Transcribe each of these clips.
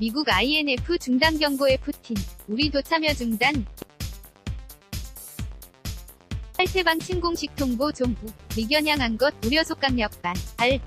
미국 INF 중단 경고에 푸틴. 우리도 참여 중단. 탈퇴방 침공식 통보 종북. 미겨냥한 것 우려 속강 역반.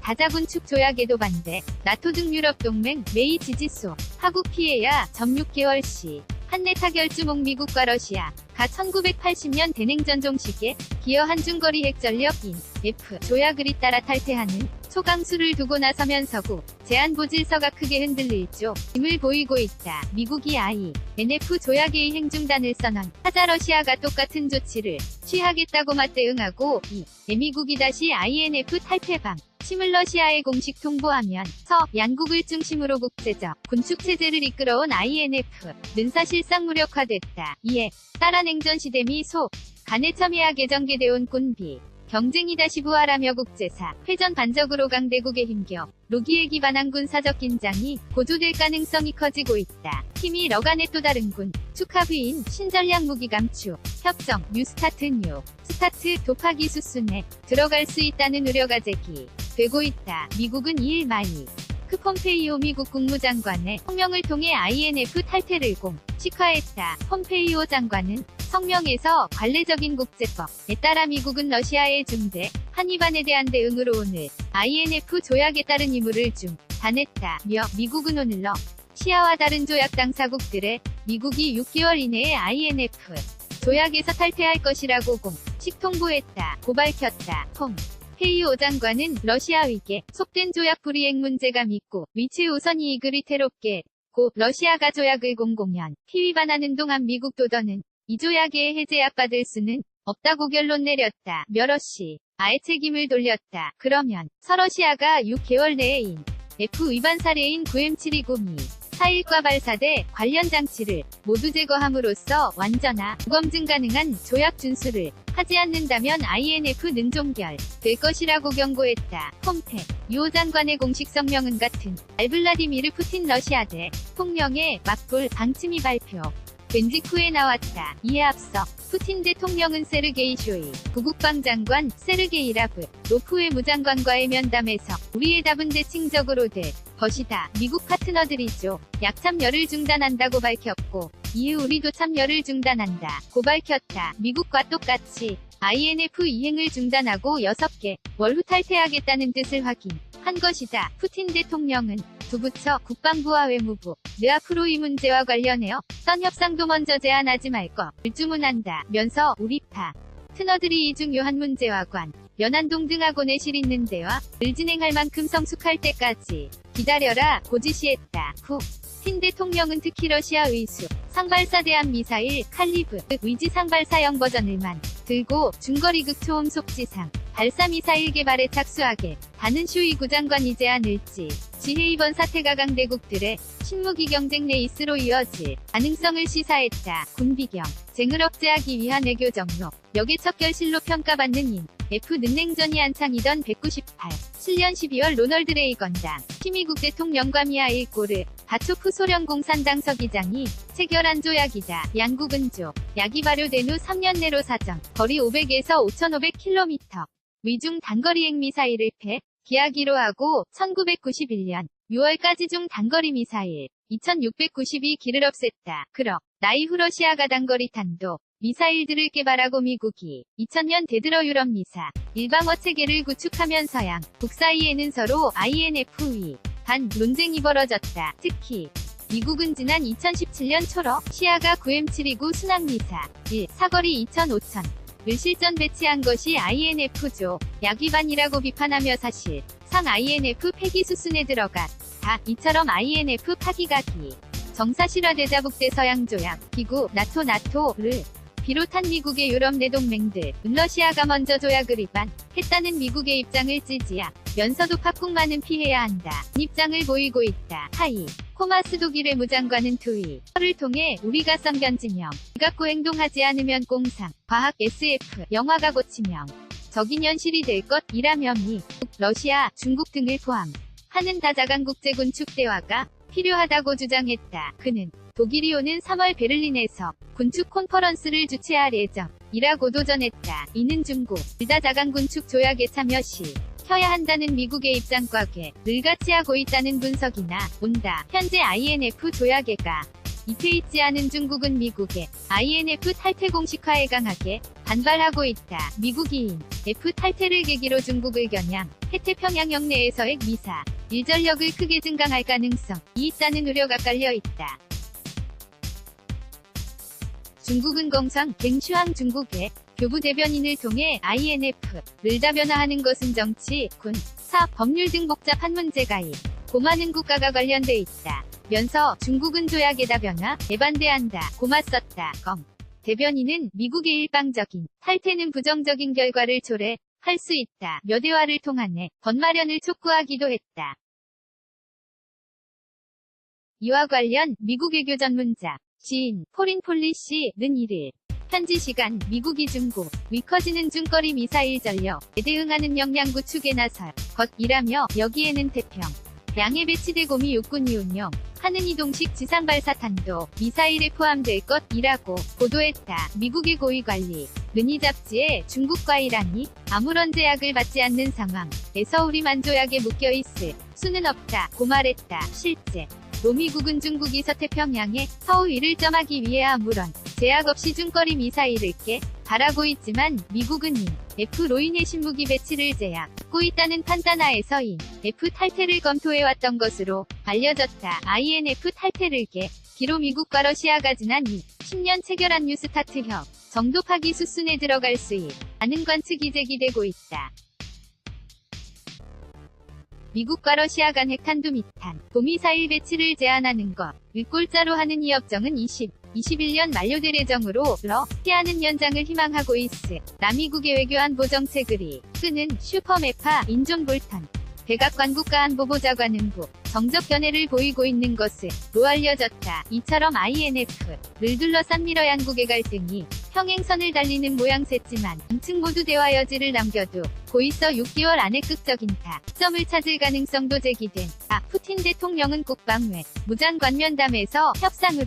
다자군축 조약에도 반대. 나토 등 유럽 동맹 메이 지지소. 하국 피해야 점 6개월 시. 한내 타결주목 미국과 러시아. 가 1980년 대냉전 종식에 기여한 중거리 핵전력인 F 조약을 잇따라 탈퇴하는 초강수를 두고 나서면서고 제안보질서가 크게 흔들릴 조짐을 보이고 있다. 미국이 INF 조약의 이행 중단을 선언. 하자 러시아가 똑같은 조치를 취하겠다고 맞대응하고 미국이 다시 INF 탈퇴방 침을 러시아에 공식 통보하면 양국을 중심으로 국제적 군축체제를 이끌어온 INF는 사실상 무력화됐다. 이에 따라 냉전시대 미소 간에 첨예하게 전개돼온 군비 경쟁이 다시 부활하며 국제사 회전 반적으로 강대국의 힘겨 로기에 기반한 군사적 긴장이 고조될 가능성이 커지고 있다. 힘이 러간의 또 다른 군 축하부인 신전략 무기 감축 협정 뉴스타트 스타트 도파기 수순에 들어갈 수 있다는 우려가 제기되고 있다. 미국은 2일 마이크 폼페이오 미국 국무장관의 성명을 통해 INF 탈퇴를 공식화했다. 폼페이오 장관은 성명에서 관례적인 국제법에 따라 미국은 러시아의 중대 한위반에 대한 대응으로 오늘 INF 조약에 따른 임무를 중단했다며 미국은 오늘 러시아와 다른 조약 당사국들의 미국이 6개월 이내에 INF 조약에서 탈퇴할 것이라고 공식 통보했다. 고 밝혔다. 폼페이오 장관은 러시아 위계 속된 조약 불이행 문제가 밉고 위치 우선 이익을 위태롭게 고 러시아가 조약을 공공연 피위반하는 동안 미국도 더는 이 조약의 해제약받을 수는 없다고 결론 내렸다. 러시아의 책임을 돌렸다. 그러면 서러시아가 6개월 내에 F 위반 사례인 9M729미 4일과 발사대 관련 장치를 모두 제거함으로써 완전한 검증 가능한 조약 준수를 하지 않는다면 INF는 종결될 것이라고 경고했다. 폼페이오 장관의 공식 성명은 같은 블라디미르 푸틴 러시아 대통령의 맞불 방침이 발표된 직후에 나왔다. 이에 앞서 푸틴 대통령은 세르게이 쇼이구 국방장관, 세르게이 라브로프의 무장관과의 면담에서 우리의 답은 대칭적으로 될 것이다. 미국 파트너들이죠. 약 참여를 중단한다고 밝혔고 이후 우리도 참여를 중단한다 고 밝혔다. 미국과 똑같이 INF 이행을 중단하고 6개 월 후 탈퇴하겠다는 뜻을 확인한 것이다. 푸틴 대통령은 두 부처 국방부와 외무부 느 앞으로 이 문제와 관련해요 떤 협상도 먼저 제안하지 말 것을 주문한다면서 우리 파트너들이 이 중요한 문제와 관련한 동등하고 내실 있는 대화를 진행할 만큼 성숙할 때까지 기다려라 고 지시했다. 푸틴 대통령은 특히 러시아 의수 상발사대함 미사일 칼리브 위지 상발사형 버전을 만들고 중거리 극초음속 지상 발사 미사일 개발에 착수하게 다는 쇼이구 장관이 제안을지 지해 이번 사태가 강대국들의 신무기 경쟁 레이스로 이어질 가능성을 시사했다. 군비경쟁을 억제하기 위한 외교 정로 역의 첫 결실로 평가받는 F는 냉전이 한창이던 7 12월 로널드 레이건당 시미국 대통령과 미하일 고르바초프 소련 공산당 서기장이 체결한 조약이다. 양국은 조약이 발효된 후 3년 내로 사정 거리 500에서 5,500km 위중 단거리 핵미사일을 폐기하기로 하고 1991년 6월까지 중 단거리 미사일 2,692기를 없앴다. 그러나 이후 러시아가 단거리 탄도 미사일들을 개발하고 미국이 2000년 대들어 유럽 미사 일방어 체계를 구축하면서 양국 사이에는 서로 INF 간 논쟁이 벌어졌다. 특히 미국은 지난 2017년 초 러시아가 9M729 순항미사일 사거리 2,500을 실전 배치한 것이 INF죠. 약 위반이라고 비판하며 사실상 INF 폐기 수순에 들어갔다. 이처럼 INF 파기가 정사실화되자 북대서양조약 기구 나토를 비롯한 미국의 유럽 내 동맹들은 러시아가 먼저 조약을 위반했다는 미국의 입장을 지지하면서도 각국만은 피해야 한다 입장을 보이고 있다. 코마스 독일의 무장관은 트위터를 통해 우리가 선 견지명 갖고 행동하지 않으면 공상 과학 SF 영화가 고치명 적인 현실이 될 것이라며 미국, 러시아, 중국 등을 포함하는 다자간 국제군축 대화가 필요하다고 주장했다. 그는 독일이 오는 3월 베를린에서 군축 콘퍼런스를 주최할 예정이라고도 전했다. 이는 중국 다자간 군축 조약에 참여 시 켜야 한다는 미국의 입장과를 같이 하고 있다는 분석이나 온다. 현재 INF 조약에가 입혀 있지 않은 중국은 미국의 INF 탈퇴 공식화에 강하게 반발하고 있다. 미국이 F 탈퇴를 계기로 중국을 겨냥 태평양 영내에서의 미사 일전력을 크게 증강할 가능성이 있다는 우려가 깔려 있다. 중국은 공상 갱슈항 중국의 교부 대변인을 통해 INF를 다변화하는 것은 정치, 군, 사, 법률 등 복잡한 문제가 있고 많은 국가가 관련돼 있다. 면서 중국은 조약에 다변화에 반대한다. 고 맞섰다. 검 대변인은 미국의 일방적인 탈퇴는 부정적인 결과를 초래할 수 있다. 며 대화를 통하네 번마련을 촉구하기도 했다. 이와 관련 미국 외교 전문자 지인 포린 폴리시는 1일 현지 시간 미국이 중국 커지는 중거리 미사일 전력에 대응하는 역량 구축에 나설 것이라며 여기에는 태평양에 배치되고 미 육군이 운영하는 이동식 지상발사탄도 미사일에 포함될 것이라고 보도했다. 미국의 고위관리는 이 잡지에 중국과 이란이 아무런 제약을 받지 않는 상황에서 우리만 조약에 묶여있을 수는 없다 고 말했다. 실제 미국은 중국이 서태평양에 서우위를 점하기 위해 아무런 제약 없이 중거리 미사일을 바라고 있지만 미국은 이 F로 인해 신무기 배치를 제약하고 있다는 판단하에서 이 F 탈퇴를 검토해왔던 것으로 알려졌다. INF 탈퇴를 계기로 미국과 러시아가 지난 10년 체결한 뉴스타트 협 정도 파기 수순에 들어갈 수 있다는 관측이 제기되고 있다. 미국과 러시아 간 핵탄두미탄 도미사일 배치를 제한하는 것을 골자로 하는 이 협정은 21년 만료될 예정으로 러시아는 연장을 희망하고 있으나 미국의 외교안보 정책을 이끄는 슈퍼매파 인존 볼턴 백악관 국가안보보좌관은 정적 견해를 보이고 있는 것으로 알려졌다. 이처럼 INF를 둘러싼 미러 양국의 갈등이 평행선을 달리는 모양새지만 양측 모두 대화 여지를 남겨두고 있어 6개월 안에 극적인 타점을 찾을 가능성도 제기된. 푸틴 대통령은 국방외 무장관면담에서 협상을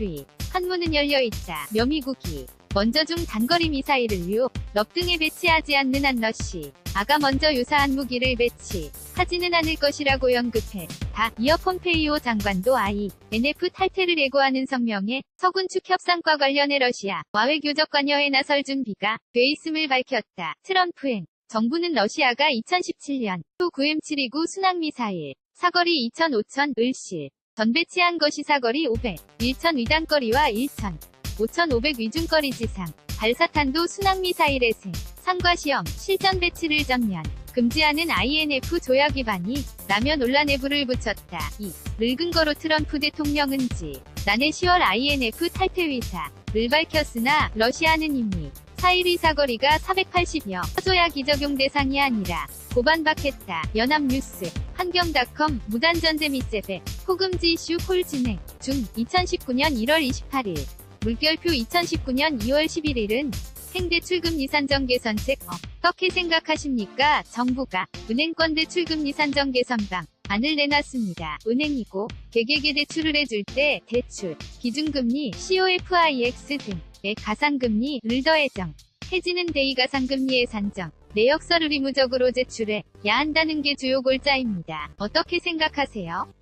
한문은 열려있다. 며 미국이 먼저 중 단거리 미사일을 유럽 등에 배치하지 않는 한 러시아가 먼저 유사한 무기를 배치하지는 않을 것이라고 언급했다. 이어 폼페이오 장관도 INF 탈퇴를 예고하는 성명에 서군 측 협상과 관련해 러시아와 외교적 관여에 나설 준비가 돼 있음을 밝혔다. 트럼프 정부는 러시아가 2017년 또 9M729 순항미사일 사거리 2,500을 전 배치한 것이 사거리 500, 1,000 위단거리와 1,000, 5,500 위중거리 지상 발사탄도 순항미사일의 상과 시험 실전 배치를 전면 금지하는 INF 조약 위반이 라며 논란에 불을 붙였다. 이를 근거로 트럼프 대통령은 지난해 10월 INF 탈퇴 의사를 밝혔으나 러시아는 이미 4.12 사거리가 480여 조약이 적용 대상이 아니라 고반박했다. 연합뉴스 한경닷컴 무단전제 및 재배 포금지 이슈 폴 진행 중 2019년 1월 28일 물결표 2019년 2월 11일은 행대출금리 산정 개선책 어떻게 생각하십니까? 정부가 은행권 대출금리 산정 개선 방안을 내놨습니다. 은행이고 개개개 대출을 해줄 때 대출 기준금리 COFIX 등의 가상금리를 더해정 해지는 대이가상금리의 산정 내역서를 의무적으로 제출해야 한다는 게 주요 골자입니다. 어떻게 생각하세요?